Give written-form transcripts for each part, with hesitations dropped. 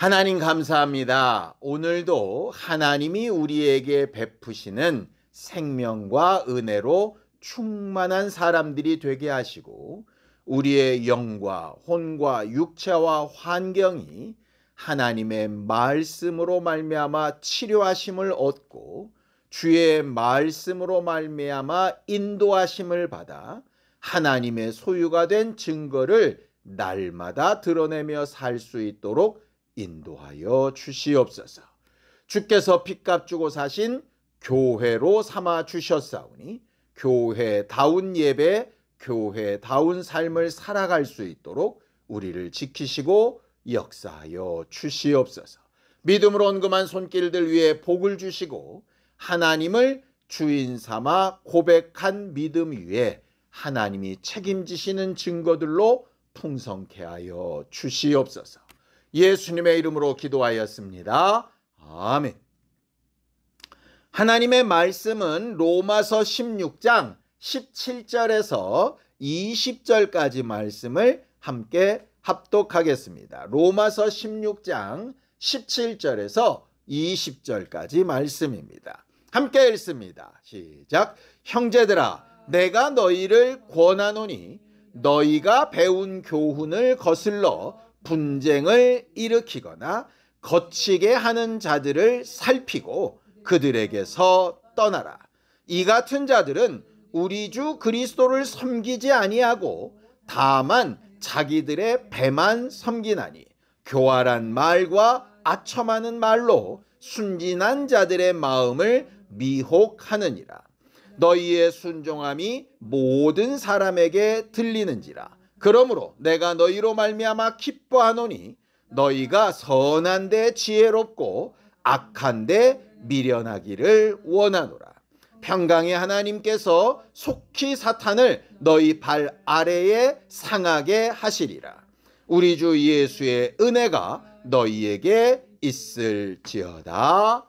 하나님 감사합니다. 오늘도 하나님이 우리에게 베푸시는 생명과 은혜로 충만한 사람들이 되게 하시고 우리의 영과 혼과 육체와 환경이 하나님의 말씀으로 말미암아 치료하심을 얻고 주의 말씀으로 말미암아 인도하심을 받아 하나님의 소유가 된 증거를 날마다 드러내며 살 수 있도록 인도하여 주시옵소서. 주께서 핏값 주고 사신 교회로 삼아 주셨사오니 교회다운 예배, 교회다운 삶을 살아갈 수 있도록 우리를 지키시고 역사하여 주시옵소서. 믿음으로 언금한 손길들 위에 복을 주시고 하나님을 주인 삼아 고백한 믿음 위에 하나님이 책임지시는 증거들로 풍성케 하여 주시옵소서. 예수님의 이름으로 기도하였습니다. 아멘. 하나님의 말씀은 로마서 16장 17절에서 20절까지 말씀을 함께 합독하겠습니다. 로마서 16장 17절에서 20절까지 말씀입니다. 함께 읽습니다. 시작. 형제들아, 내가 너희를 권하노니 너희가 배운 교훈을 거슬러 분쟁을 일으키거나 거치게 하는 자들을 살피고 그들에게서 떠나라. 이 같은 자들은 우리 주 그리스도를 섬기지 아니하고 다만 자기들의 배만 섬기나니 교활한 말과 아첨하는 말로 순진한 자들의 마음을 미혹하느니라. 너희의 순종함이 모든 사람에게 들리는지라. 그러므로 내가 너희로 말미암아 기뻐하노니 너희가 선한 데 지혜롭고 악한 데 미련하기를 원하노라. 평강의 하나님께서 속히 사탄을 너희 발 아래에 상하게 하시리라. 우리 주 예수의 은혜가 너희에게 있을지어다.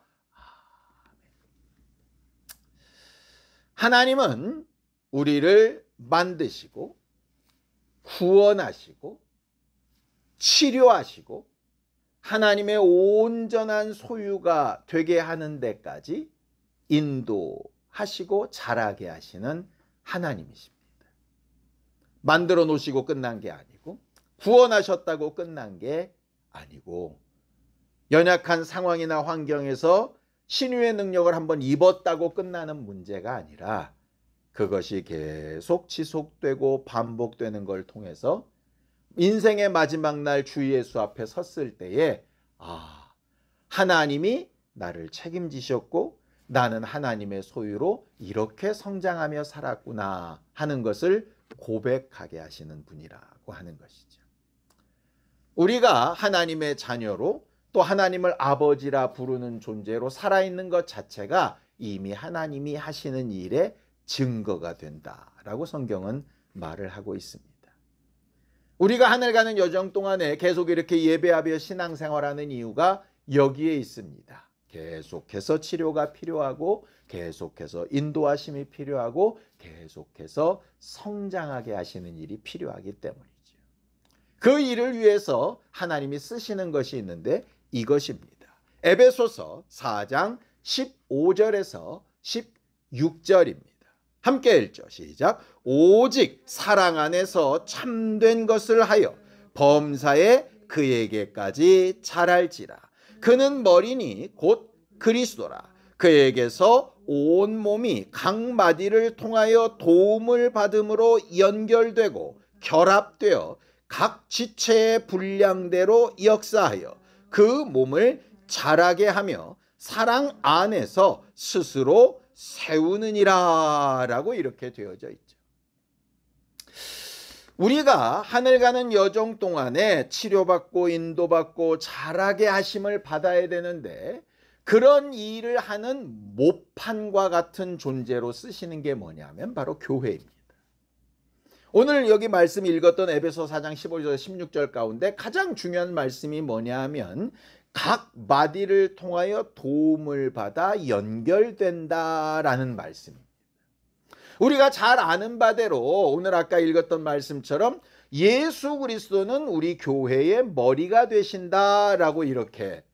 하나님은 우리를 만드시고 구원하시고 치료하시고 하나님의 온전한 소유가 되게 하는 데까지 인도하시고 자라게 하시는 하나님이십니다. 만들어 놓으시고 끝난 게 아니고 구원하셨다고 끝난 게 아니고 연약한 상황이나 환경에서 신유의 능력을 한번 입었다고 끝나는 문제가 아니라 그것이 계속 지속되고 반복되는 걸 통해서 인생의 마지막 날 주 예수 앞에 섰을 때에 하나님이 나를 책임지셨고 나는 하나님의 소유로 이렇게 성장하며 살았구나 하는 것을 고백하게 하시는 분이라고 하는 것이죠. 우리가 하나님의 자녀로 또 하나님을 아버지라 부르는 존재로 살아있는 것 자체가 이미 하나님이 하시는 일의 증거가 된다라고 성경은 말을 하고 있습니다. 우리가 하늘 가는 여정 동안에 계속 이렇게 예배하며 신앙생활하는 이유가 여기에 있습니다. 계속해서 치료가 필요하고 계속해서 인도하심이 필요하고 계속해서 성장하게 하시는 일이 필요하기 때문이죠. 그 일을 위해서 하나님이 쓰시는 것이 있는데 이것입니다. 에베소서 4장 15절에서 16절입니다. 함께 읽죠. 시작. 오직 사랑 안에서 참된 것을 하여 범사에 그에게까지 자랄지라. 그는 머리니 곧 그리스도라. 그에게서 온 몸이 각 마디를 통하여 도움을 받음으로 연결되고 결합되어 각 지체의 분량대로 역사하여 그 몸을 자라게 하며 사랑 안에서 스스로 세우느니라 라고 이렇게 되어져 있죠. 우리가 하늘 가는 여정 동안에 치료받고 인도받고 자라게 하심을 받아야 되는데 그런 일을 하는 모판과 같은 존재로 쓰시는 게 뭐냐면 바로 교회입니다. 오늘 여기 말씀 읽었던 에베소 4장 15절 16절 가운데 가장 중요한 말씀이 뭐냐 하면 각 마디를 통하여 도움을 받아 연결된다라는 말씀입니다. 우리가 잘 아는 바대로 오늘 아까 읽었던 말씀처럼 예수 그리스도는 우리 교회의 머리가 되신다라고 이렇게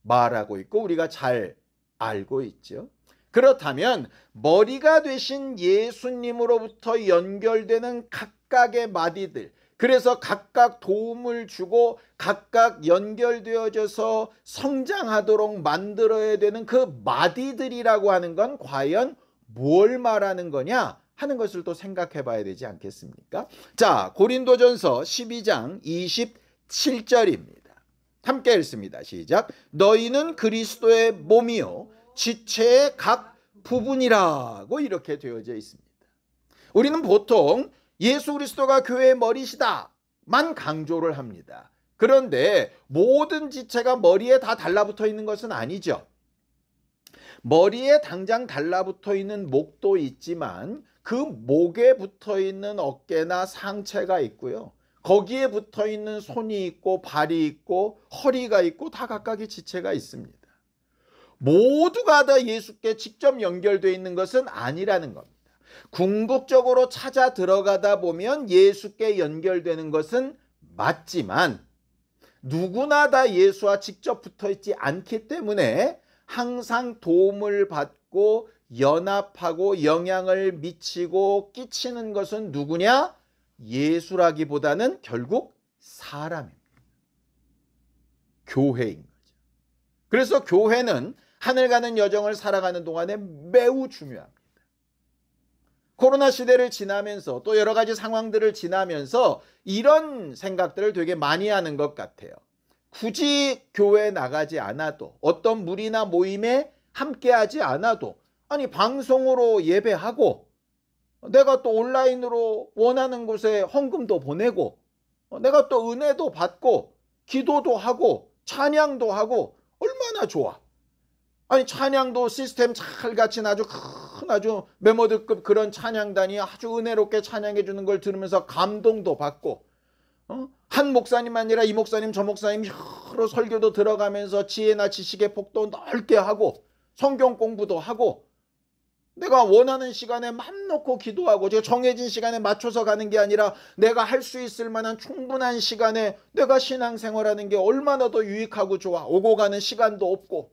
말하고 있고 우리가 잘 알고 있죠. 그렇다면 머리가 되신 예수님으로부터 연결되는 각각의 마디들, 그래서 각각 도움을 주고 각각 연결되어져서 성장하도록 만들어야 되는 그 마디들이라고 하는 건 과연 뭘 말하는 거냐 하는 것을 또 생각해 봐야 되지 않겠습니까? 자, 고린도전서 12장 27절입니다. 함께 읽습니다. 시작. 너희는 그리스도의 몸이요 지체의 각 부분이라고 이렇게 되어져 있습니다. 우리는 보통 예수 그리스도가 교회의 머리시다만 강조를 합니다. 그런데 모든 지체가 머리에 다 달라붙어 있는 것은 아니죠. 머리에 당장 달라붙어 있는 목도 있지만 그 목에 붙어 있는 어깨나 상체가 있고요. 거기에 붙어 있는 손이 있고 발이 있고 허리가 있고 다 각각의 지체가 있습니다. 모두가 다 예수께 직접 연결되어 있는 것은 아니라는 겁니다. 궁극적으로 찾아 들어가다 보면 예수께 연결되는 것은 맞지만 누구나 다 예수와 직접 붙어 있지 않기 때문에 항상 도움을 받고 연합하고 영향을 미치고 끼치는 것은 누구냐? 예수라기보다는 결국 사람입니다. 교회인 거죠. 그래서 교회는 하늘 가는 여정을 살아가는 동안에 매우 중요합니다. 코로나 시대를 지나면서 또 여러 가지 상황들을 지나면서 이런 생각들을 되게 많이 하는 것 같아요. 굳이 교회에 나가지 않아도 어떤 무리나 모임에 함께하지 않아도 아니 방송으로 예배하고 내가 또 온라인으로 원하는 곳에 헌금도 보내고 내가 또 은혜도 받고 기도도 하고 찬양도 하고 얼마나 좋아. 아니 찬양도 시스템 잘 갖춘 아주 큰 아주 메모드급 그런 찬양단이 아주 은혜롭게 찬양해 주는 걸 들으면서 감동도 받고 한 목사님 아니라 이 목사님 저 목사님 여러 설교도 들어가면서 지혜나 지식의 폭도 넓게 하고 성경 공부도 하고 내가 원하는 시간에 맘 놓고 기도하고 제가 정해진 시간에 맞춰서 가는 게 아니라 내가 할 수 있을 만한 충분한 시간에 내가 신앙생활하는 게 얼마나 더 유익하고 좋아. 오고 가는 시간도 없고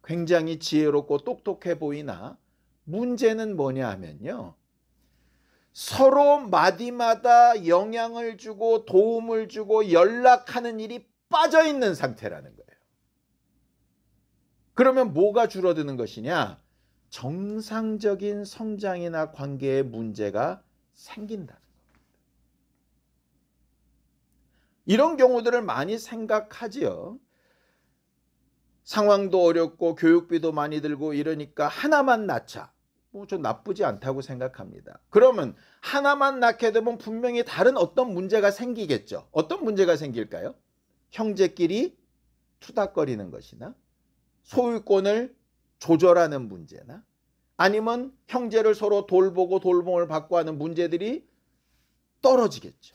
굉장히 지혜롭고 똑똑해 보이나 문제는 뭐냐 하면요. 서로 마디마다 영향을 주고 도움을 주고 연락하는 일이 빠져있는 상태라는 거예요. 그러면 뭐가 줄어드는 것이냐? 정상적인 성장이나 관계에 문제가 생긴다는 겁니다. 이런 경우들을 많이 생각하지요. 상황도 어렵고 교육비도 많이 들고 이러니까 하나만 낳자. 좀 나쁘지 않다고 생각합니다. 그러면 하나만 낳게 되면 분명히 다른 어떤 문제가 생기겠죠. 어떤 문제가 생길까요? 형제끼리 투닥거리는 것이나 소유권을 조절하는 문제나 아니면 형제를 서로 돌보고 돌봄을 받고 하는 문제들이 떨어지겠죠.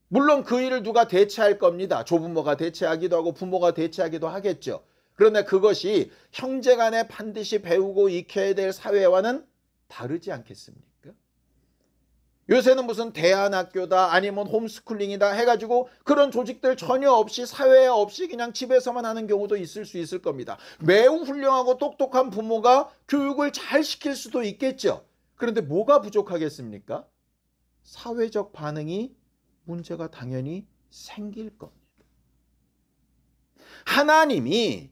물론 그 일을 누가 대체할 겁니다. 조부모가 대체하기도 하고 부모가 대체하기도 하겠죠. 그러나 그것이 형제간에 반드시 배우고 익혀야 될 사회와는 다르지 않겠습니까? 요새는 무슨 대안학교다 아니면 홈스쿨링이다 해가지고 그런 조직들 전혀 없이 사회에 없이 그냥 집에서만 하는 경우도 있을 수 있을 겁니다. 매우 훌륭하고 똑똑한 부모가 교육을 잘 시킬 수도 있겠죠. 그런데 뭐가 부족하겠습니까? 사회적 반응이 문제가 당연히 생길 겁니다. 하나님이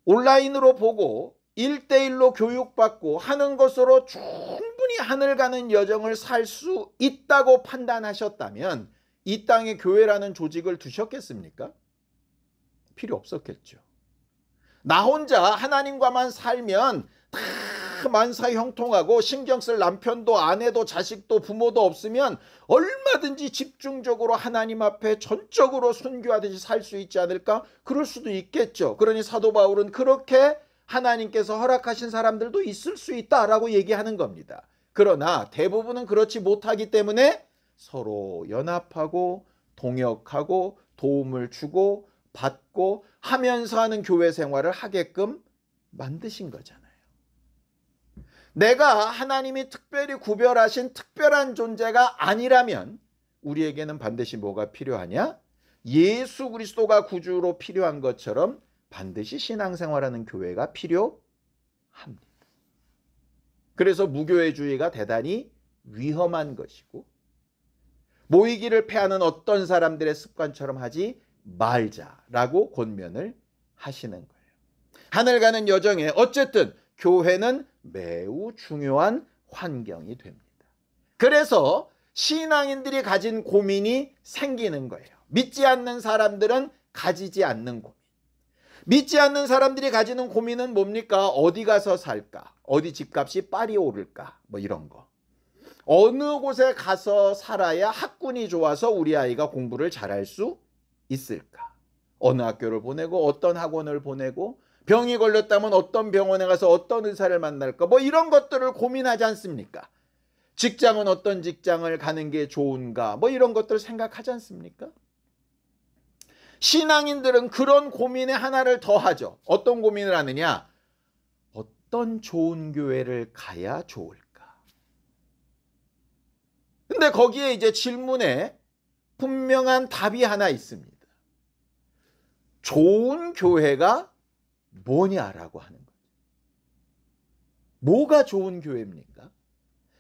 온라인으로 보고 1대1로 교육받고 하는 것으로 충분히 하늘 가는 여정을 살 수 있다고 판단하셨다면 이 땅에 교회라는 조직을 두셨겠습니까? 필요 없었겠죠. 나 혼자 하나님과만 살면 다 만사형통하고 신경 쓸 남편도 아내도 자식도 부모도 없으면 얼마든지 집중적으로 하나님 앞에 전적으로 순교하듯이 살 수 있지 않을까? 그럴 수도 있겠죠. 그러니 사도 바울은 그렇게 하나님께서 허락하신 사람들도 있을 수 있다라고 얘기하는 겁니다. 그러나 대부분은 그렇지 못하기 때문에 서로 연합하고 동역하고 도움을 주고 받고 하면서 하는 교회 생활을 하게끔 만드신 거잖아요. 내가 하나님이 특별히 구별하신 특별한 존재가 아니라면 우리에게는 반드시 뭐가 필요하냐? 예수 그리스도가 구주로 필요한 것처럼 반드시 신앙생활하는 교회가 필요합니다. 그래서 무교회주의가 대단히 위험한 것이고, 모이기를 패하는 어떤 사람들의 습관처럼 하지 말자라고 권면을 하시는 거예요. 하늘 가는 여정에 어쨌든 교회는 매우 중요한 환경이 됩니다. 그래서 신앙인들이 가진 고민이 생기는 거예요. 믿지 않는 사람들은 가지지 않는 고민. 믿지 않는 사람들이 가지는 고민은 뭡니까? 어디 가서 살까? 어디 집값이 빨리 오를까? 뭐 이런 거. 어느 곳에 가서 살아야 학군이 좋아서 우리 아이가 공부를 잘할 수 있을까? 어느 학교를 보내고 어떤 학원을 보내고 병이 걸렸다면 어떤 병원에 가서 어떤 의사를 만날까? 뭐 이런 것들을 고민하지 않습니까? 직장은 어떤 직장을 가는 게 좋은가? 뭐 이런 것들을 생각하지 않습니까? 신앙인들은 그런 고민에 하나를 더 하죠. 어떤 고민을 하느냐? 어떤 좋은 교회를 가야 좋을까? 근데 거기에 이제 질문에 분명한 답이 하나 있습니다. 좋은 교회가 뭐냐라고 하는 거죠. 뭐가 좋은 교회입니까?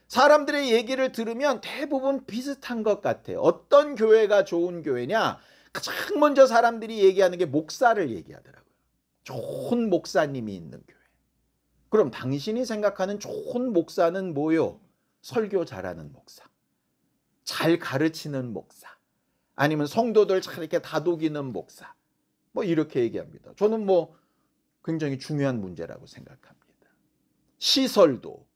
사람들의 얘기를 들으면 대부분 비슷한 것 같아요. 어떤 교회가 좋은 교회냐? 가장 먼저 사람들이 얘기하는 게 목사를 얘기하더라고요. 좋은 목사님이 있는 교회. 그럼 당신이 생각하는 좋은 목사는 뭐요? 설교 잘하는 목사, 잘 가르치는 목사, 아니면 성도들 잘 이렇게 다독이는 목사, 뭐 이렇게 얘기합니다. 저는 뭐 굉장히 중요한 문제라고 생각합니다. 시설도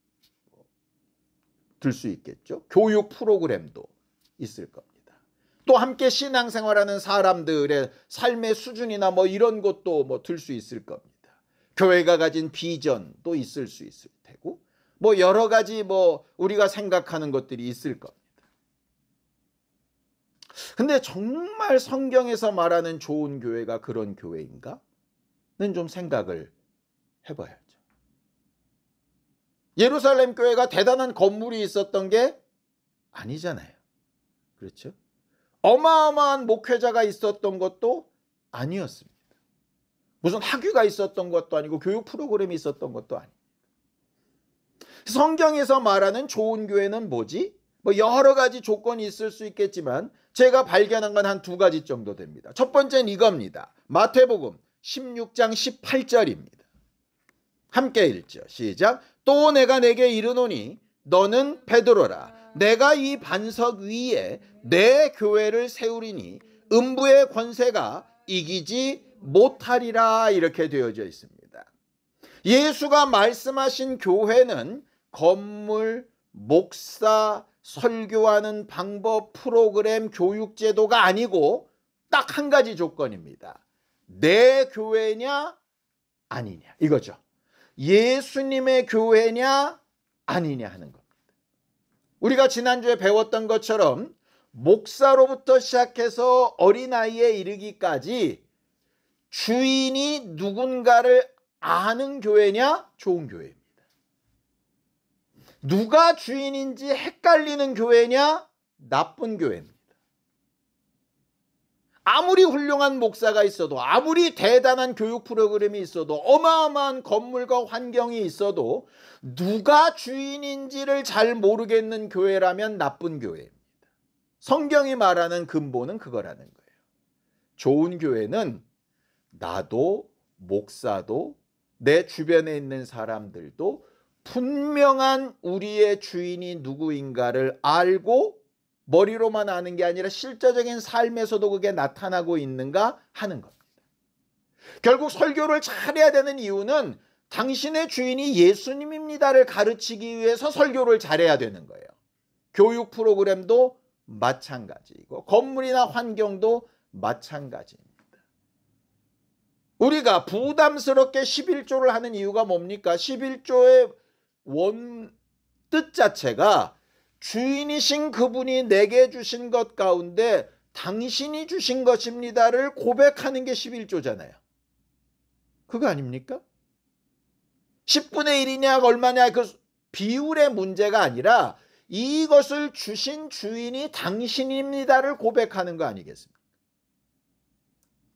들 수 있겠죠. 교육 프로그램도 있을 겁니다. 또 함께 신앙생활하는 사람들의 삶의 수준이나 뭐 이런 것도 뭐 들 수 있을 겁니다. 교회가 가진 비전도 있을 수 있을 테고, 뭐 여러 가지 뭐 우리가 생각하는 것들이 있을 겁니다. 근데 정말 성경에서 말하는 좋은 교회가 그런 교회인가는 좀 생각을 해봐야죠. 예루살렘 교회가 대단한 건물이 있었던 게 아니잖아요. 그렇죠? 어마어마한 목회자가 있었던 것도 아니었습니다. 무슨 학위가 있었던 것도 아니고 교육 프로그램이 있었던 것도 아니에요. 성경에서 말하는 좋은 교회는 뭐지? 뭐 여러 가지 조건이 있을 수 있겠지만 제가 발견한 건 한 두 가지 정도 됩니다. 첫 번째는 이겁니다. 마태복음 16장 18절입니다. 함께 읽죠. 시작. 또 내가 내게 이르노니 너는 베드로라. 내가 이 반석 위에 내 교회를 세우리니 음부의 권세가 이기지 못하리라. 이렇게 되어져 있습니다. 예수가 말씀하신 교회는 건물, 목사, 설교하는 방법, 프로그램, 교육제도가 아니고 딱 한 가지 조건입니다. 내 교회냐 아니냐 이거죠. 예수님의 교회냐 아니냐 하는 겁니다. 우리가 지난주에 배웠던 것처럼 목사로부터 시작해서 어린아이에 이르기까지 주인이 누군가를 아는 교회냐 좋은 교회입니다. 누가 주인인지 헷갈리는 교회냐 나쁜 교회입니다. 아무리 훌륭한 목사가 있어도, 아무리 대단한 교육 프로그램이 있어도, 어마어마한 건물과 환경이 있어도 누가 주인인지를 잘 모르겠는 교회라면 나쁜 교회입니다. 성경이 말하는 근본은 그거라는 거예요. 좋은 교회는 나도, 목사도, 내 주변에 있는 사람들도 분명한 우리의 주인이 누구인가를 알고 머리로만 아는 게 아니라 실제적인 삶에서도 그게 나타나고 있는가 하는 겁니다. 결국 설교를 잘해야 되는 이유는 당신의 주인이 예수님입니다를 가르치기 위해서 설교를 잘해야 되는 거예요. 교육 프로그램도 마찬가지이고 건물이나 환경도 마찬가지입니다. 우리가 부담스럽게 11조를 하는 이유가 뭡니까? 11조의 뜻 자체가 주인이신 그분이 내게 주신 것 가운데 당신이 주신 것입니다를 고백하는 게 11조잖아요. 그거 아닙니까? 10분의 1이냐 얼마냐 그 비율의 문제가 아니라 이것을 주신 주인이 당신입니다를 고백하는 거 아니겠습니까?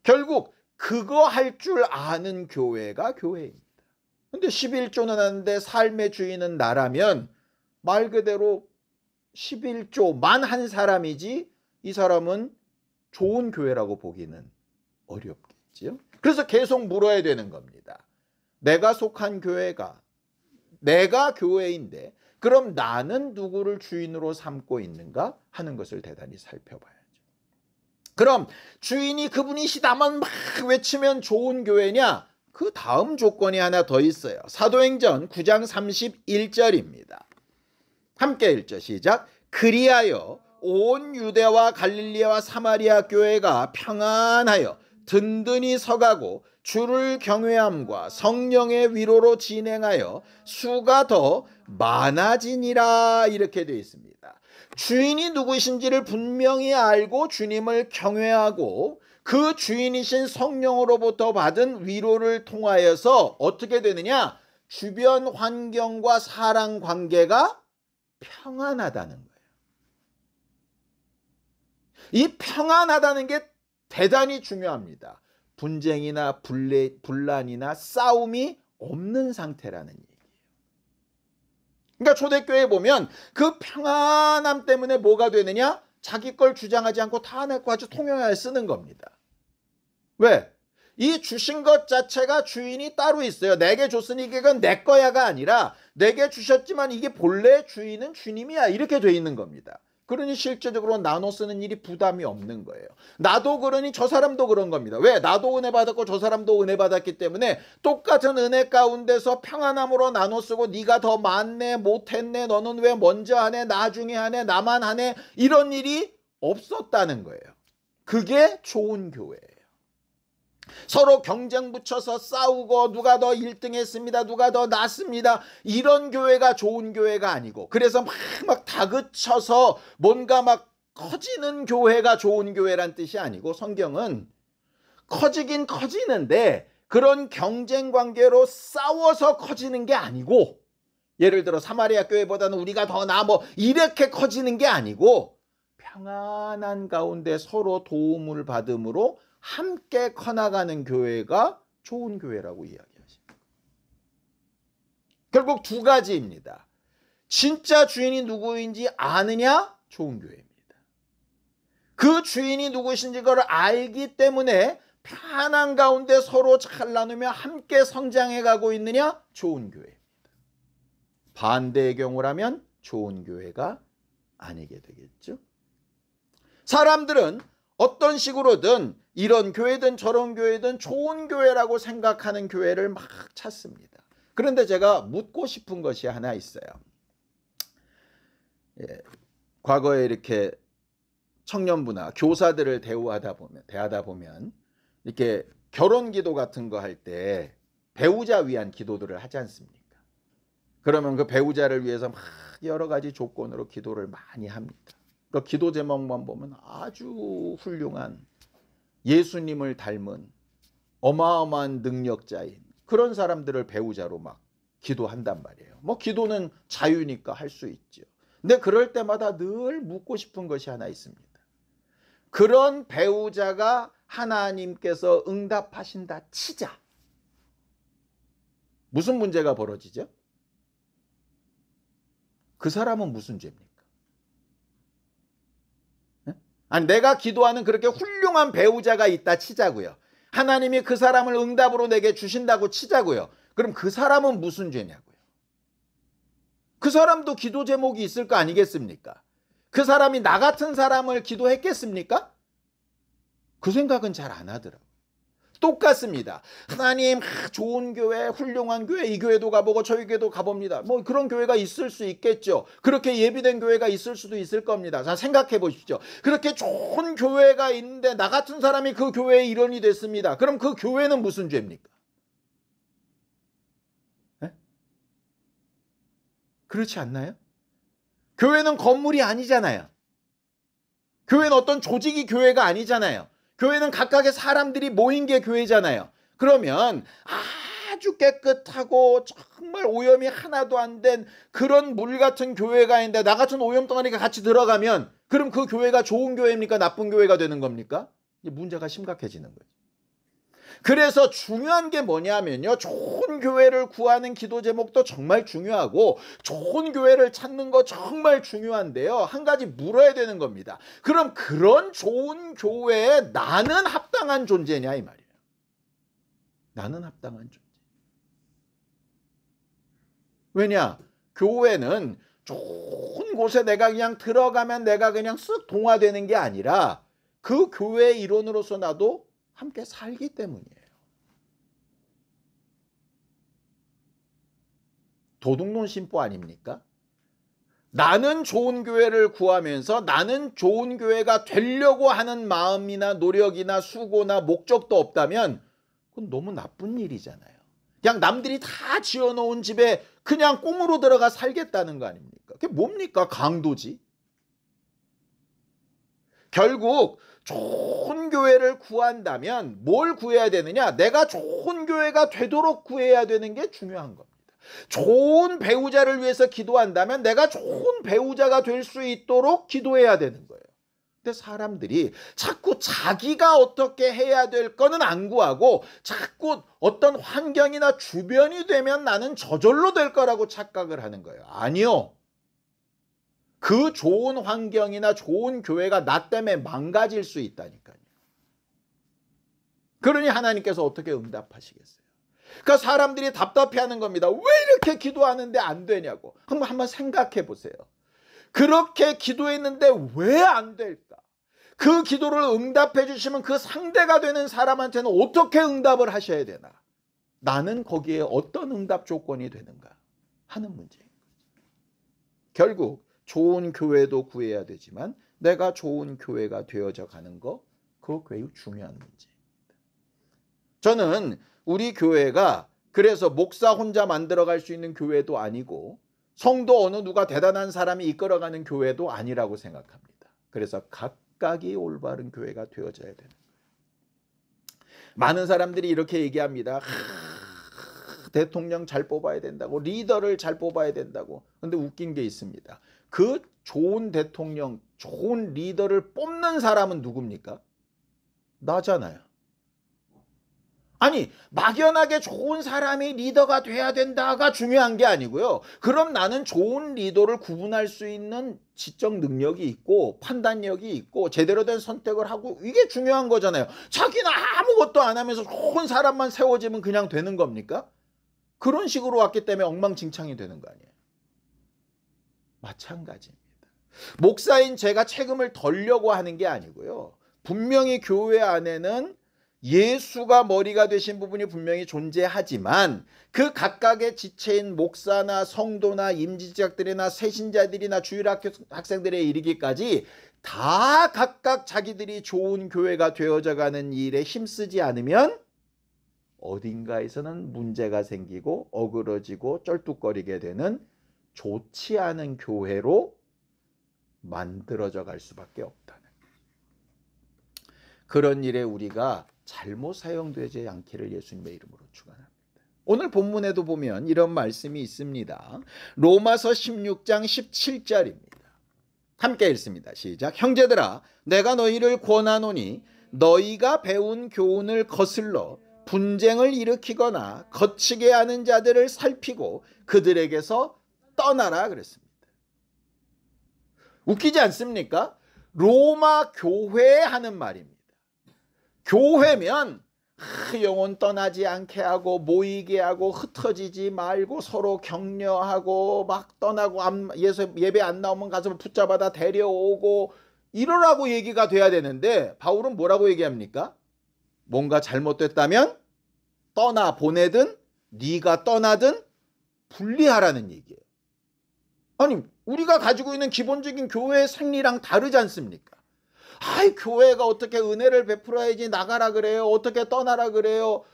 결국 그거 할 줄 아는 교회가 교회입니다. 근데 11조는 하는데 삶의 주인은 나라면 말 그대로 11조만 한 사람이지 이 사람은 좋은 교회라고 보기는 어렵겠지요. 그래서 계속 물어야 되는 겁니다. 내가 속한 교회가 내가 교회인데 그럼 나는 누구를 주인으로 삼고 있는가 하는 것을 대단히 살펴봐야죠. 그럼 주인이 그분이시다만 막 외치면 좋은 교회냐? 그 다음 조건이 하나 더 있어요. 사도행전 9장 31절입니다. 함께 읽죠. 시작. 그리하여 온 유대와 갈릴리와 사마리아 교회가 평안하여 든든히 서가고 주를 경외함과 성령의 위로로 진행하여 수가 더 많아지니라. 이렇게 되어 있습니다. 주인이 누구이신지를 분명히 알고 주님을 경외하고 그 주인이신 성령으로부터 받은 위로를 통하여서 어떻게 되느냐? 주변 환경과 사람 관계가 평안하다는 거예요. 이 평안하다는 게 대단히 중요합니다. 분쟁이나 분란이나 싸움이 없는 상태라는 얘기예요. 그러니까 초대교회에 보면 그 평안함 때문에 뭐가 되느냐? 자기 걸 주장하지 않고 다 내 거 아주 통용하여 쓰는 겁니다. 왜? 이 주신 것 자체가 주인이 따로 있어요. 내게 줬으니 이건 내 거야가 아니라 내게 주셨지만 이게 본래 주인은 주님이야. 이렇게 돼 있는 겁니다. 그러니 실제적으로 나눠 쓰는 일이 부담이 없는 거예요. 나도 그러니 저 사람도 그런 겁니다. 왜? 나도 은혜 받았고 저 사람도 은혜 받았기 때문에 똑같은 은혜 가운데서 평안함으로 나눠 쓰고 네가 더 많네, 못했네, 너는 왜 먼저 하네, 나중에 하네, 나만 하네, 이런 일이 없었다는 거예요. 그게 좋은 교회예요. 서로 경쟁 붙여서 싸우고 누가 더 1등 했습니다, 누가 더 낫습니다, 이런 교회가 좋은 교회가 아니고, 그래서 막 다그쳐서 뭔가 막 커지는 교회가 좋은 교회란 뜻이 아니고, 성경은 커지긴 커지는데 그런 경쟁 관계로 싸워서 커지는 게 아니고, 예를 들어 사마리아 교회보다는 우리가 더 나아 뭐 이렇게 커지는 게 아니고, 평안한 가운데 서로 도움을 받음으로 함께 커나가는 교회가 좋은 교회라고 이야기하십니다. 결국 두 가지입니다. 진짜 주인이 누구인지 아느냐? 좋은 교회입니다. 그 주인이 누구신지 그걸 알기 때문에 편한 가운데 서로 잘 나누며 함께 성장해 가고 있느냐? 좋은 교회입니다. 반대의 경우라면 좋은 교회가 아니게 되겠죠. 사람들은 어떤 식으로든 이런 교회든 저런 교회든 좋은 교회라고 생각하는 교회를 막 찾습니다. 그런데 제가 묻고 싶은 것이 하나 있어요. 과거에 이렇게 청년부나 교사들을 대하다 보면 이렇게 결혼 기도 같은 거 할 때 배우자 위한 기도들을 하지 않습니까? 그러면 그 배우자를 위해서 막 여러 가지 조건으로 기도를 많이 합니다. 그 기도 제목만 보면 아주 훌륭한 예수님을 닮은 어마어마한 능력자인 그런 사람들을 배우자로 막 기도한단 말이에요. 뭐 기도는 자유니까 할 수 있죠. 근데 그럴 때마다 늘 묻고 싶은 것이 하나 있습니다. 그런 배우자가 하나님께서 응답하신다 치자. 무슨 문제가 벌어지죠? 그 사람은 무슨 죄입니까? 아니, 내가 기도하는 그렇게 훌륭한 배우자가 있다 치자고요. 하나님이 그 사람을 응답으로 내게 주신다고 치자고요. 그럼 그 사람은 무슨 죄냐고요. 그 사람도 기도 제목이 있을 거 아니겠습니까? 그 사람이 나 같은 사람을 기도했겠습니까? 그 생각은 잘 안 하더라고요. 똑같습니다. 하나님 좋은 교회, 훌륭한 교회, 이 교회도 가보고 저희 교회도 가봅니다. 뭐 그런 교회가 있을 수 있겠죠. 그렇게 예비된 교회가 있을 수도 있을 겁니다. 자, 생각해 보십시오. 그렇게 좋은 교회가 있는데 나 같은 사람이 그 교회의 일원이 됐습니다. 그럼 그 교회는 무슨 죄입니까? 네? 그렇지 않나요? 교회는 건물이 아니잖아요. 교회는 어떤 조직이 교회가 아니잖아요. 교회는 각각의 사람들이 모인 게 교회잖아요. 그러면 아주 깨끗하고 정말 오염이 하나도 안 된 그런 물 같은 교회가 있는데 나 같은 오염덩어리가 같이 들어가면 그럼 그 교회가 좋은 교회입니까? 나쁜 교회가 되는 겁니까? 문제가 심각해지는 거예요. 그래서 중요한 게 뭐냐면요. 좋은 교회를 구하는 기도 제목도 정말 중요하고 좋은 교회를 찾는 거 정말 중요한데요. 한 가지 물어야 되는 겁니다. 그럼 그런 좋은 교회에 나는 합당한 존재냐 이 말이에요. 나는 합당한 존재. 왜냐? 교회는 좋은 곳에 내가 그냥 들어가면 내가 그냥 쓱 동화되는 게 아니라 그 교회의 일원으로서 나도 함께 살기 때문이에요. 도둑놈 심보 아닙니까? 나는 좋은 교회를 구하면서 나는 좋은 교회가 되려고 하는 마음이나 노력이나 수고나 목적도 없다면 그건 너무 나쁜 일이잖아요. 그냥 남들이 다 지어놓은 집에 그냥 꽁으로 들어가 살겠다는 거 아닙니까? 그게 뭡니까? 강도지. 결국 좋은 교회를 구한다면 뭘 구해야 되느냐? 내가 좋은 교회가 되도록 구해야 되는 게 중요한 겁니다. 좋은 배우자를 위해서 기도한다면 내가 좋은 배우자가 될 수 있도록 기도해야 되는 거예요. 근데 사람들이 자꾸 자기가 어떻게 해야 될 거는 안 구하고 자꾸 어떤 환경이나 주변이 되면 나는 저절로 될 거라고 착각을 하는 거예요. 아니요. 그 좋은 환경이나 좋은 교회가 나 때문에 망가질 수 있다니까요. 그러니 하나님께서 어떻게 응답하시겠어요? 그러니까 사람들이 답답해하는 겁니다. 왜 이렇게 기도하는데 안 되냐고. 한번 생각해 보세요. 그렇게 기도했는데 왜 안 될까? 그 기도를 응답해 주시면 그 상대가 되는 사람한테는 어떻게 응답을 하셔야 되나? 나는 거기에 어떤 응답 조건이 되는가 하는 문제인 거죠. 결국 좋은 교회도 구해야 되지만 내가 좋은 교회가 되어져 가는 거 그거 매우 중요한 문제입니다. 저는 우리 교회가 그래서 목사 혼자 만들어갈 수 있는 교회도 아니고 성도 어느 누가 대단한 사람이 이끌어가는 교회도 아니라고 생각합니다. 그래서 각각이 올바른 교회가 되어져야 되는 거예요. 많은 사람들이 이렇게 얘기합니다. 대통령 잘 뽑아야 된다고, 리더를 잘 뽑아야 된다고. 근데 웃긴 게 있습니다. 그 좋은 대통령, 좋은 리더를 뽑는 사람은 누굽니까? 나잖아요. 아니, 막연하게 좋은 사람이 리더가 돼야 된다가 중요한 게 아니고요. 그럼 나는 좋은 리더를 구분할 수 있는 지적 능력이 있고 판단력이 있고 제대로 된 선택을 하고 이게 중요한 거잖아요. 자기는 아무것도 안 하면서 좋은 사람만 세워지면 그냥 되는 겁니까? 그런 식으로 왔기 때문에 엉망진창이 되는 거 아니에요. 마찬가지입니다. 목사인 제가 책임을 덜려고 하는 게 아니고요. 분명히 교회 안에는 예수가 머리가 되신 부분이 분명히 존재하지만 그 각각의 지체인 목사나 성도나 임지직자들이나 새신자들이나 주일학생들에 이르기까지 다 각각 자기들이 좋은 교회가 되어져가는 일에 힘쓰지 않으면 어딘가에서는 문제가 생기고 어그러지고 쩔뚝거리게 되는 좋지 않은 교회로 만들어져 갈 수밖에 없다는 그런 일에 우리가 잘못 사용되지 않기를 예수님의 이름으로 축원합니다. 오늘 본문에도 보면 이런 말씀이 있습니다. 로마서 16장 17절입니다. 함께 읽습니다. 시작. 형제들아 내가 너희를 권하노니 너희가 배운 교훈을 거슬러 분쟁을 일으키거나 거치게 하는 자들을 살피고 그들에게서 떠나라 그랬습니다. 웃기지 않습니까? 로마 교회에 하는 말입니다. 교회면 영혼 떠나지 않게 하고 모이게 하고 흩어지지 말고 서로 격려하고 막 떠나고 예배 안 나오면 가서 붙잡아다 데려오고 이러라고 얘기가 돼야 되는데 바울은 뭐라고 얘기합니까? 뭔가 잘못됐다면 떠나 보내든 네가 떠나든 분리하라는 얘기예요. 아니 우리가 가지고 있는 기본적인 교회의 생리랑 다르지 않습니까? 아이 교회가 어떻게 은혜를 베풀어야지 나가라 그래요. 어떻게 떠나라 그래요.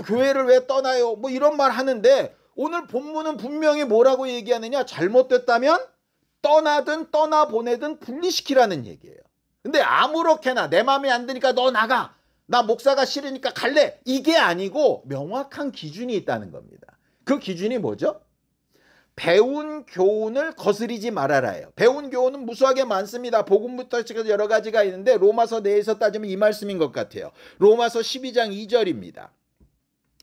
교회를 왜 떠나요. 뭐 이런 말 하는데 오늘 본문은 분명히 뭐라고 얘기하느냐. 잘못됐다면 떠나든 떠나보내든 분리시키라는 얘기예요. 근데 아무렇게나 내 마음에 안 드니까 너 나가. 나 목사가 싫으니까 갈래. 이게 아니고 명확한 기준이 있다는 겁니다. 그 기준이 뭐죠? 배운 교훈을 거스리지 말아라예요. 배운 교훈은 무수하게 많습니다. 복음부터 시작해서 여러 가지가 있는데 로마서 내에서 따지면 이 말씀인 것 같아요. 로마서 12장 2절입니다.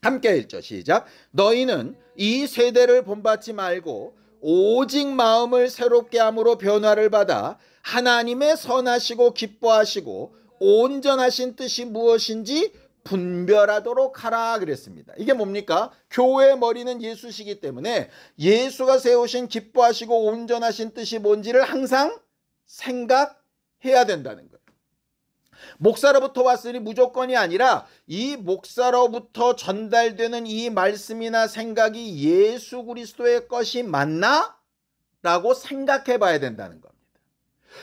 함께 읽죠. 시작. 너희는 이 세대를 본받지 말고 오직 마음을 새롭게 함으로 변화를 받아 하나님의 선하시고 기뻐하시고 온전하신 뜻이 무엇인지 분별하도록 하라 그랬습니다. 이게 뭡니까? 교회의 머리는 예수시기 때문에 예수가 세우신 기뻐하시고 온전하신 뜻이 뭔지를 항상 생각해야 된다는 거예요. 목사로부터 왔으니 무조건이 아니라 이 목사로부터 전달되는 이 말씀이나 생각이 예수 그리스도의 것이 맞나? 라고 생각해 봐야 된다는 겁니다.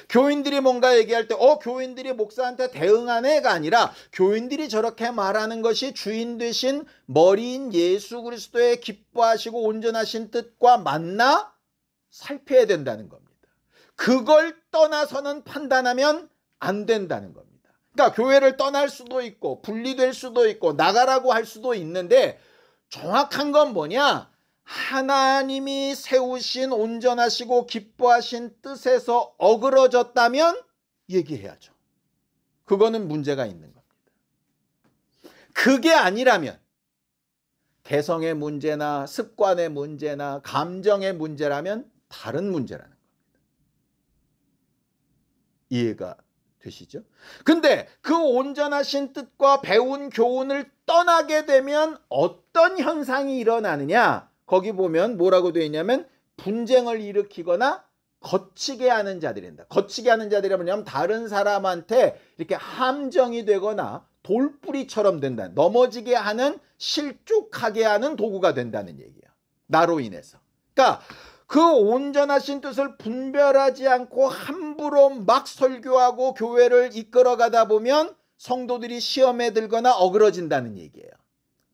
교인들이 뭔가 얘기할 때 교인들이 목사한테 대응하네가 아니라 교인들이 저렇게 말하는 것이 주인 되신 머리인 예수 그리스도의 기뻐하시고 온전하신 뜻과 맞나? 살펴야 된다는 겁니다. 그걸 떠나서는 판단하면 안 된다는 겁니다. 그러니까 교회를 떠날 수도 있고 분리될 수도 있고 나가라고 할 수도 있는데 정확한 건 뭐냐? 하나님이 세우신 온전하시고 기뻐하신 뜻에서 어그러졌다면 얘기해야죠. 그거는 문제가 있는 겁니다. 그게 아니라면 개성의 문제나 습관의 문제나 감정의 문제라면 다른 문제라는 겁니다. 이해가 되시죠? 근데 그 온전하신 뜻과 배운 교훈을 떠나게 되면 어떤 현상이 일어나느냐? 거기 보면 뭐라고 되어 있냐면 분쟁을 일으키거나 거치게 하는 자들이란다. 거치게 하는 자들이 뭐냐면 다른 사람한테 이렇게 함정이 되거나 돌뿌리처럼 된다. 넘어지게 하는 실족하게 하는 도구가 된다는 얘기야. 나로 인해서. 그러니까 그 온전하신 뜻을 분별하지 않고 함부로 막 설교하고 교회를 이끌어가다 보면 성도들이 시험에 들거나 어그러진다는 얘기예요.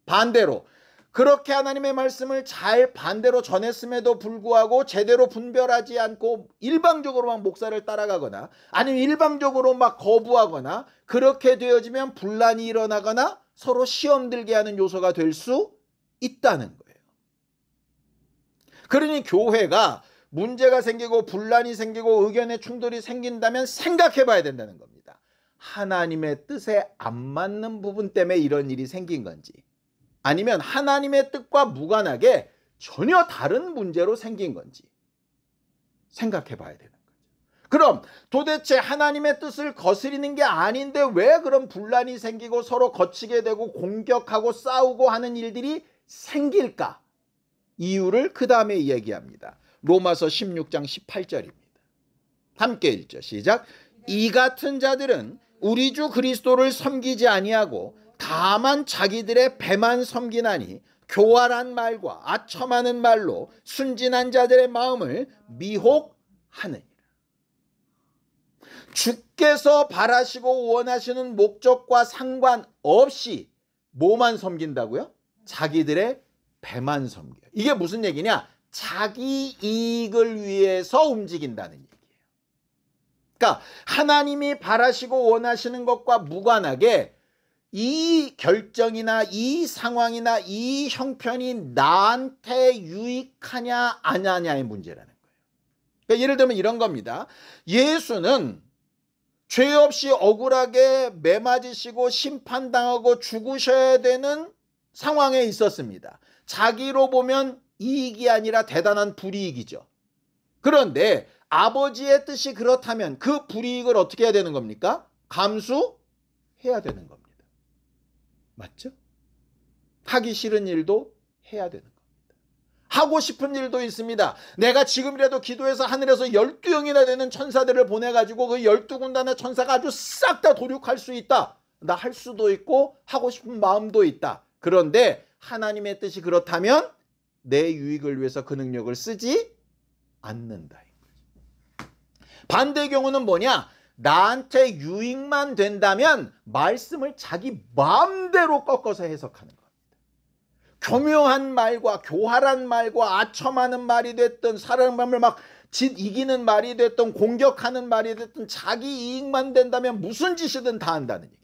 반대로 그렇게 하나님의 말씀을 잘 반대로 전했음에도 불구하고 제대로 분별하지 않고 일방적으로 막 목사를 따라가거나 아니면 일방적으로 막 거부하거나 그렇게 되어지면 분란이 일어나거나 서로 시험 들게 하는 요소가 될 수 있다는 거예요. 그러니 교회가 문제가 생기고 분란이 생기고 의견의 충돌이 생긴다면 생각해 봐야 된다는 겁니다. 하나님의 뜻에 안 맞는 부분 때문에 이런 일이 생긴 건지 아니면 하나님의 뜻과 무관하게 전혀 다른 문제로 생긴 건지 생각해 봐야 되는 거죠. 그럼 도대체 하나님의 뜻을 거스리는 게 아닌데 왜 그런 분란이 생기고 서로 거치게 되고 공격하고 싸우고 하는 일들이 생길까? 이유를 그 다음에 이야기합니다. 로마서 16장 18절입니다. 함께 읽죠. 시작. 이 같은 자들은 우리 주 그리스도를 섬기지 아니하고 다만 자기들의 배만 섬기나니 교활한 말과 아첨하는 말로 순진한 자들의 마음을 미혹하느니라. 주께서 바라시고 원하시는 목적과 상관없이 뭐만 섬긴다고요? 자기들의 배만 섬겨요. 이게 무슨 얘기냐? 자기 이익을 위해서 움직인다는 얘기예요. 그러니까 하나님이 바라시고 원하시는 것과 무관하게 이 결정이나 이 상황이나 이 형편이 나한테 유익하냐 안 하냐의 문제라는 거예요. 그러니까 예를 들면 이런 겁니다. 예수는 죄 없이 억울하게 매맞으시고 심판당하고 죽으셔야 되는 상황에 있었습니다. 자기로 보면 이익이 아니라 대단한 불이익이죠. 그런데 아버지의 뜻이 그렇다면 그 불이익을 어떻게 해야 되는 겁니까? 감수해야 되는 겁니다. 맞죠? 하기 싫은 일도 해야 되는 겁니다. 하고 싶은 일도 있습니다. 내가 지금이라도 기도해서 하늘에서 12영이나 되는 천사들을 보내가지고 그 12군단의 천사가 아주 싹 다 도륙할 수 있다. 나 할 수도 있고 하고 싶은 마음도 있다. 그런데 하나님의 뜻이 그렇다면 내 유익을 위해서 그 능력을 쓰지 않는다. 반대의 경우는 뭐냐? 나한테 유익만 된다면 말씀을 자기 마음대로 꺾어서 해석하는 겁니다. 교묘한 말과 교활한 말과 아첨하는 말이 됐든 사람을 막 이기는 말이 됐든 공격하는 말이 됐든 자기 이익만 된다면 무슨 짓이든 다 한다는 얘기예요.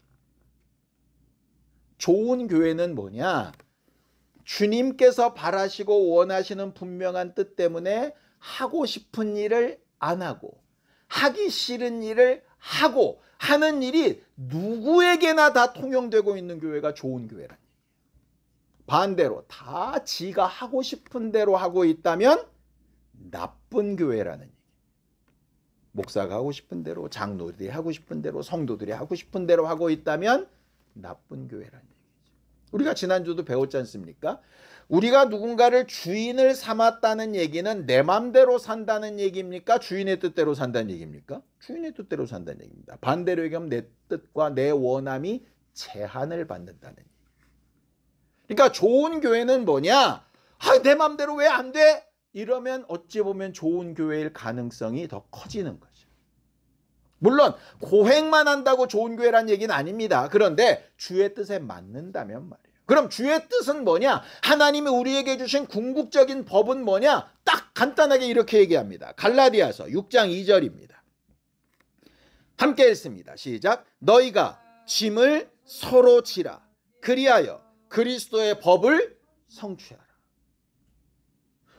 좋은 교회는 뭐냐? 주님께서 바라시고 원하시는 분명한 뜻 때문에 하고 싶은 일을 안 하고 하기 싫은 일을 하고 하는 일이 누구에게나 다 통용되고 있는 교회가 좋은 교회란 얘기예요. 반대로 다 지가 하고 싶은 대로 하고 있다면 나쁜 교회라는 얘기예요. 목사가 하고 싶은 대로, 장로들이 하고 싶은 대로, 성도들이 하고 싶은 대로 하고 있다면 나쁜 교회라는 얘기죠. 우리가 지난주도 배웠지 않습니까? 우리가 누군가를 주인을 삼았다는 얘기는 내 맘대로 산다는 얘기입니까? 주인의 뜻대로 산다는 얘기입니까? 주인의 뜻대로 산다는 얘기입니다. 반대로 얘기하면 내 뜻과 내 원함이 제한을 받는다는 얘기. 그러니까 좋은 교회는 뭐냐? 내 맘대로 왜 안 돼? 이러면 어찌 보면 좋은 교회일 가능성이 더 커지는 거죠. 물론 고행만 한다고 좋은 교회란 얘기는 아닙니다. 그런데 주의 뜻에 맞는다면 말이에요. 그럼 주의 뜻은 뭐냐? 하나님이 우리에게 주신 궁극적인 법은 뭐냐? 딱 간단하게 이렇게 얘기합니다. 갈라디아서 6장 2절입니다. 함께 읽습니다. 시작. 너희가 짐을 서로 지라. 그리하여 그리스도의 법을 성취하라.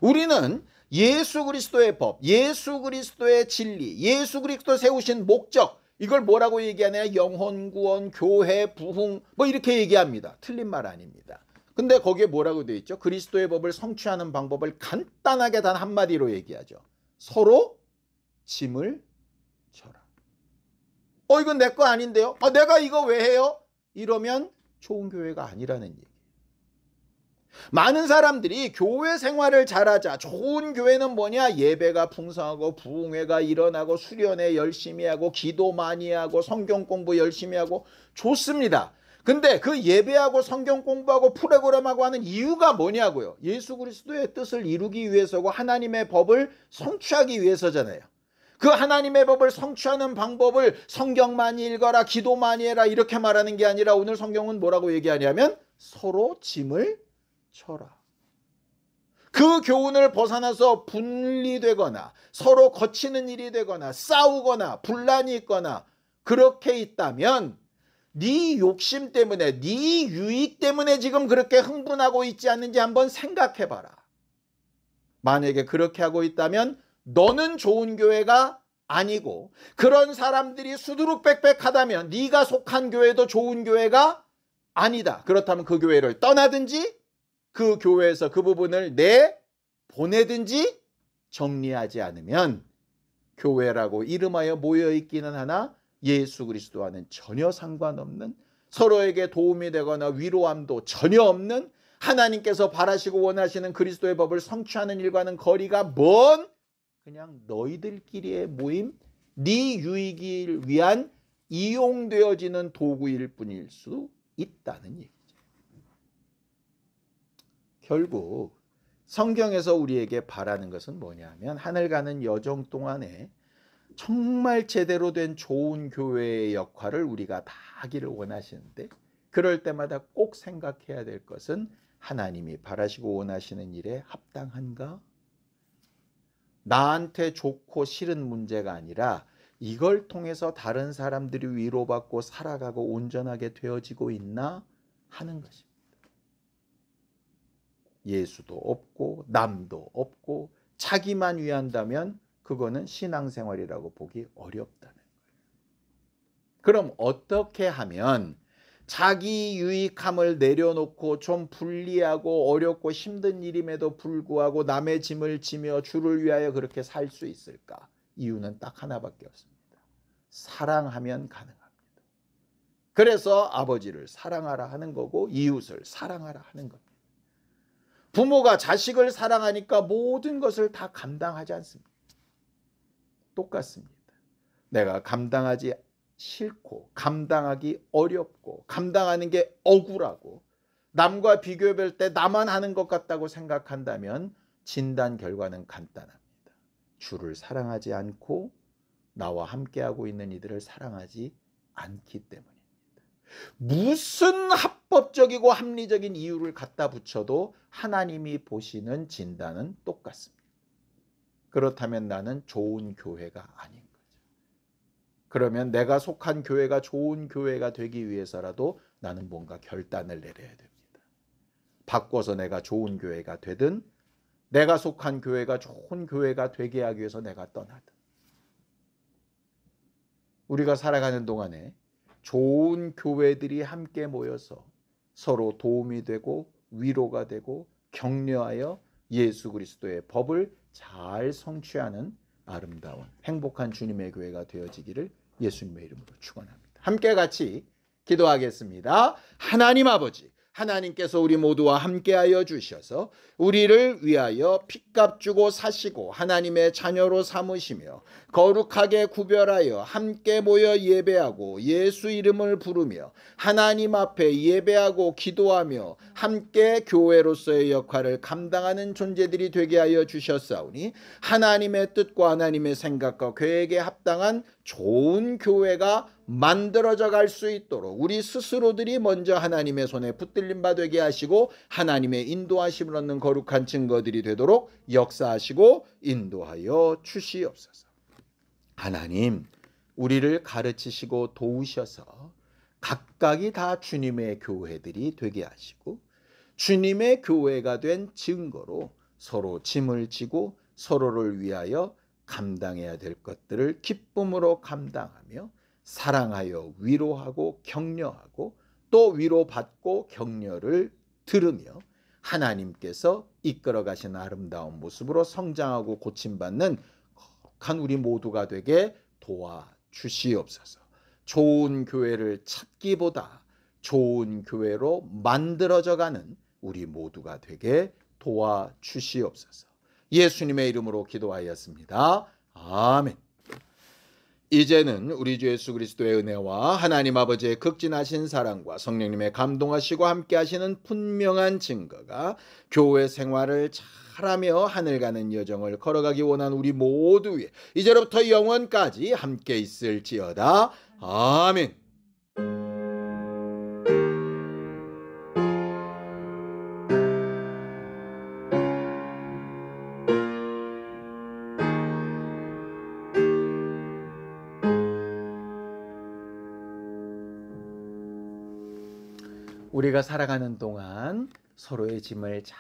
우리는 예수 그리스도의 법, 예수 그리스도의 진리, 예수 그리스도 세우신 목적, 이걸 뭐라고 얘기하냐? 영혼 구원, 교회, 부흥 뭐 이렇게 얘기합니다. 틀린 말 아닙니다. 근데 거기에 뭐라고 되어 있죠? 그리스도의 법을 성취하는 방법을 간단하게 단 한마디로 얘기하죠. 서로 짐을 져라. 이건 내 거 아닌데요? 내가 이거 왜 해요? 이러면 좋은 교회가 아니라는 얘기. 많은 사람들이 교회 생활을 잘하자. 좋은 교회는 뭐냐? 예배가 풍성하고 부흥회가 일어나고 수련회 열심히 하고 기도 많이 하고 성경 공부 열심히 하고 좋습니다. 근데 그 예배하고 성경 공부하고 프로그램하고 하는 이유가 뭐냐고요? 예수 그리스도의 뜻을 이루기 위해서고 하나님의 법을 성취하기 위해서잖아요. 그 하나님의 법을 성취하는 방법을 성경 많이 읽어라, 기도 많이 해라 이렇게 말하는 게 아니라 오늘 성경은 뭐라고 얘기하냐면 서로 짐을 쳐라. 그 교훈을 벗어나서 분리되거나 서로 거치는 일이 되거나 싸우거나 분란이 있거나 그렇게 있다면 네 욕심 때문에 네 유익 때문에 지금 그렇게 흥분하고 있지 않는지 한번 생각해봐라. 만약에 그렇게 하고 있다면 너는 좋은 교회가 아니고 그런 사람들이 수두룩빽빽하다면 네가 속한 교회도 좋은 교회가 아니다. 그렇다면 그 교회를 떠나든지 그 교회에서 그 부분을 내보내든지 정리하지 않으면 교회라고 이름하여 모여있기는 하나 예수 그리스도와는 전혀 상관없는, 서로에게 도움이 되거나 위로함도 전혀 없는, 하나님께서 바라시고 원하시는 그리스도의 법을 성취하는 일과는 거리가 먼 그냥 너희들끼리의 모임, 네 유익을 위한 이용되어지는 도구일 뿐일 수 있다는 얘기죠. 결국 성경에서 우리에게 바라는 것은 뭐냐면 하늘 가는 여정 동안에 정말 제대로 된 좋은 교회의 역할을 우리가 다 하기를 원하시는데 그럴 때마다 꼭 생각해야 될 것은 하나님이 바라시고 원하시는 일에 합당한가? 나한테 좋고 싫은 문제가 아니라 이걸 통해서 다른 사람들이 위로받고 살아가고 온전하게 되어지고 있나 하는 것입니다. 예수도 없고 남도 없고 자기만 위한다면 그거는 신앙생활이라고 보기 어렵다는 거예요. 그럼 어떻게 하면 자기 유익함을 내려놓고 좀 불리하고 어렵고 힘든 일임에도 불구하고 남의 짐을 지며 주를 위하여 그렇게 살 수 있을까? 이유는 딱 하나밖에 없습니다. 사랑하면 가능합니다. 그래서 아버지를 사랑하라 하는 거고 이웃을 사랑하라 하는 겁니다. 부모가 자식을 사랑하니까 모든 것을 다 감당하지 않습니다. 똑같습니다. 내가 감당하지 싫고 감당하기 어렵고 감당하는 게 억울하고 남과 비교해볼 때 나만 하는 것 같다고 생각한다면 진단 결과는 간단합니다. 주를 사랑하지 않고 나와 함께하고 있는 이들을 사랑하지 않기 때문입니다. 무슨 합법적이고 합리적인 이유를 갖다 붙여도 하나님이 보시는 진단은 똑같습니다. 그렇다면 나는 좋은 교회가 아닌 거죠. 그러면 내가 속한 교회가 좋은 교회가 되기 위해서라도 나는 뭔가 결단을 내려야 됩니다. 바꿔서 내가 좋은 교회가 되든 내가 속한 교회가 좋은 교회가 되게 하기 위해서 내가 떠나든, 우리가 살아가는 동안에 좋은 교회들이 함께 모여서 서로 도움이 되고 위로가 되고 격려하여 예수 그리스도의 법을 잘 성취하는 아름다운 행복한 주님의 교회가 되어지기를 예수님의 이름으로 축원합니다. 함께 같이 기도하겠습니다. 하나님 아버지, 하나님께서 우리 모두와 함께하여 주셔서 우리를 위하여 핏값 주고 사시고 하나님의 자녀로 삼으시며 거룩하게 구별하여 함께 모여 예배하고 예수 이름을 부르며 하나님 앞에 예배하고 기도하며 함께 교회로서의 역할을 감당하는 존재들이 되게 하여 주셨사오니 하나님의 뜻과 하나님의 생각과 계획에 합당한 좋은 교회가 만들어져 갈 수 있도록 우리 스스로들이 먼저 하나님의 손에 붙들림 바 되게 하시고 하나님의 인도하심을 얻는 거룩한 증거들이 되도록 역사하시고 인도하여 주시옵소서. 하나님, 우리를 가르치시고 도우셔서 각각이 다 주님의 교회들이 되게 하시고 주님의 교회가 된 증거로 서로 짐을 지고 서로를 위하여 감당해야 될 것들을 기쁨으로 감당하며 사랑하여 위로하고 격려하고 또 위로받고 격려를 들으며 하나님께서 이끌어 가시는 아름다운 모습으로 성장하고 고침받는 거룩한 우리 모두가 되게 도와주시옵소서. 좋은 교회를 찾기보다 좋은 교회로 만들어져 가는 우리 모두가 되게 도와주시옵소서. 예수님의 이름으로 기도하였습니다. 아멘. 이제는 우리 주 예수 그리스도의 은혜와 하나님 아버지의 극진하신 사랑과 성령님의 감동하시고 함께하시는 분명한 증거가 교회 생활을 잘하며 하늘 가는 여정을 걸어가기 원하는 우리 모두 위에 이제로부터 영원까지 함께 있을지어다. 아멘. 우리가 살아가는 동안 서로의 짐을 잘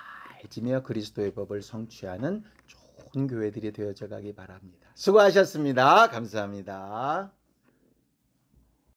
지며 그리스도의 법을 성취하는 좋은 교회들이 되어져 가기 바랍니다. 수고하셨습니다. 감사합니다.